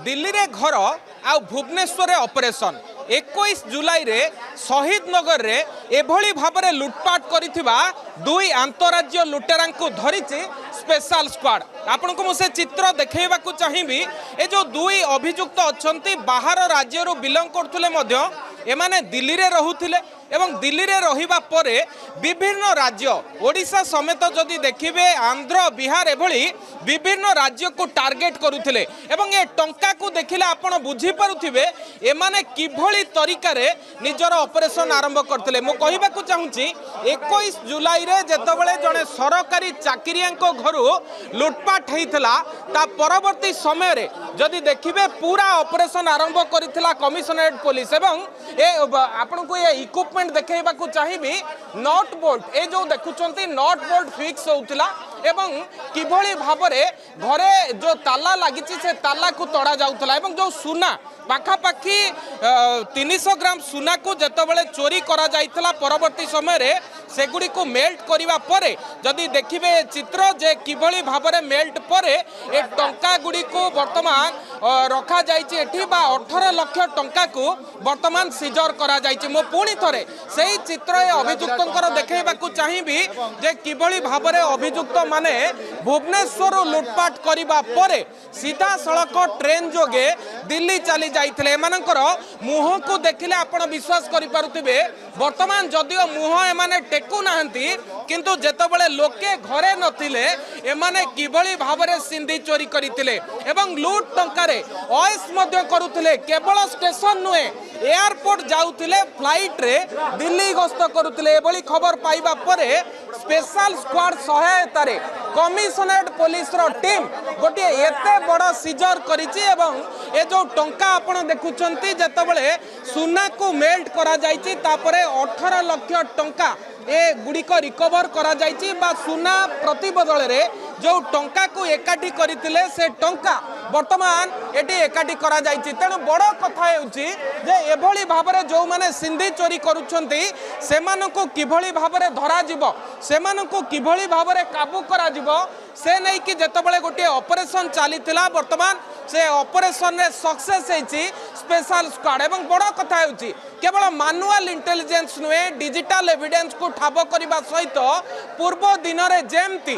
दिल्ली रे घर आ भुवनेश्वर ऑपरेशन 21 जुलाई रे शहीद नगर रे एभली भाबरे लुटपाट करिथिबा दुई अंतरराज्य लुटेरा को धरिछि स्पेशल स्क्वाड। आपन को मुझे चित्र देखैबा को चाहिबी ए जो दुई अभियुक्त अछंती बाहर राज्य रो बिलोंग करथुले मध्य एमाने दिल्ली रे रहुथिले एवं दिल्ली रे रहिबा परे विभिन्न राज्य ओडिशा समेत जदि देखिबे आंध्र बिहार एभली विभिन्न राज्य को टार्गेट करुथिले एवं ए टंका को देखिले आपण बुझी पारुथिबे एमाने किभली तरीका रे निजर ऑपरेशन आरंभ करथिले। मो कहिबा को चाहूची 21 जुलाई रे जेतबेले जने सरकारी चाकरियांको घरु लुटपाट हेइथला ता परवर्ती समय रे जदि देखिबे पूरा ऑपरेशन आरंभ करिथला कमिशनरेट पुलिस एवं ए आपण को ये इक्विपमेंट देखैबा को चाहिबी नट बोल्ट ए जो देखुचंती नट बोल्ट फिक्स होउतला एवं किभली भाबरे घरे जो ताला लागिछि से ताला को तोड़ा जाउतला एवं जो सुना पाखापाखि 300 ग्राम सुना को जेतबेले चोरी करा जाइतला परवर्ती समय रे सेगुडी को मेल्ट करिवा परे जदि देखिबे चित्र जे किभली भाबरे मेल्ट परे ए टंका गुडी को वर्तमान रखा जाइछि एठी बा 18 लाख टंका को वर्तमान सीजर करा जाइछि। मो पुणी थरे सेही चित्र ए अभियुक्तंकर देखैबा को चाहिबी जे किभली भाबरे अभियुक्त माने भुवनेश्वर लुटपाट करिवा परे सीधा सड़क ट्रेन जोगे दिल्ली चली जाइथिले। एमानकर मुह को देखिले आपण विश्वास करि पारुथिबे वर्तमान जदिओ मुह एमाने टेकु नाहंती किंतु जेतबेले लोके घरे नथिले एमाने किभली भाबरे सिंधी चोरी करिथिले एवं लूट टंकारे ऑयस मध्य करुथिले। केवल स्टेशन नुए एयरपोर्ट जाउथिले फ्लाइट रे दिल्ली गस्त करुथिले। एभली खबर पाइबा परे स्पेशल स्क्वाड सहायता रे कमिशनरेट पुलिस रो टीम गोटे एते बड़ सीजर करिछि एवं ए जो टंका आपण देखुचंती जेतबेले सुना को मेल्ट करा जाइछि तापरे 18 लाख टंका ए गुड़िक रिकवर करा जाइछि बा सुना प्रति बदल रे जो टंका को एकाठी करिथिले से टंका वर्तमान एटी एकाठी करा जाइछि। तेणु बड़ कथा हेउछि जे एभली भाबरे जो माने सिंधी चोरी करूछंती सेमानकु किभली भाबरे धरा जिवो सेमानकु किभली भाबरे काबू करा जिवो से नै कि जेतबेले गोटे ऑपरेशन चलीथिला वर्तमान से ऑपरेशन रे सक्सेस हेछि स्पेशल स्क्वाड। एवं बड़ कथा हेउछि केवल मैनुअल इंटेलिजेंस नुए डिजिटल एविडेंस को ठाब करबा सहित पूर्व दिन रे जेमती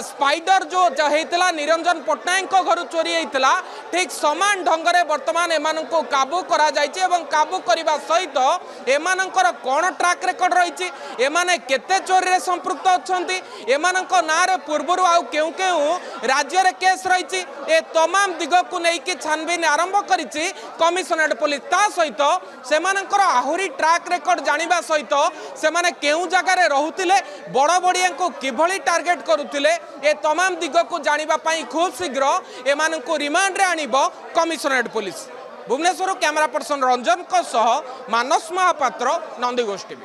स्पाइडर जो हेइतला निरंजन पट्टनायक घर चोरी हेइतला ठीक समान ढंग रे वर्तमान एमानंको काबू करा जाइछि एवं काबू करबा सहित एमानंकर कोन ट्रैक रिकॉर्ड रहिछि एमाने केते चोरी रे संपृक्त अछंती एमानंको ना रे पूर्वरु आउ केउ केउ राज्य रे केस रहिछि ए तमाम दिग को नै कि छानबीन आरंभ करिछि कमिशनरेट पुलिस। ता सहित सेमानंकर आहुरी ट्रैक रिकॉर्ड जानिबा सहित सेमाने केउ जगह रे रहुतिले बड़ बड़िया को किभली टार्गेट करुतिले ए तमाम दिग को जानिबा पई खूब शीघ्र एमानंको रिमांड रे आनिबो commissionerate police. Bhubaneswar camera person Ranjan को सह मानस महापात्र नंदीगोष्ठी।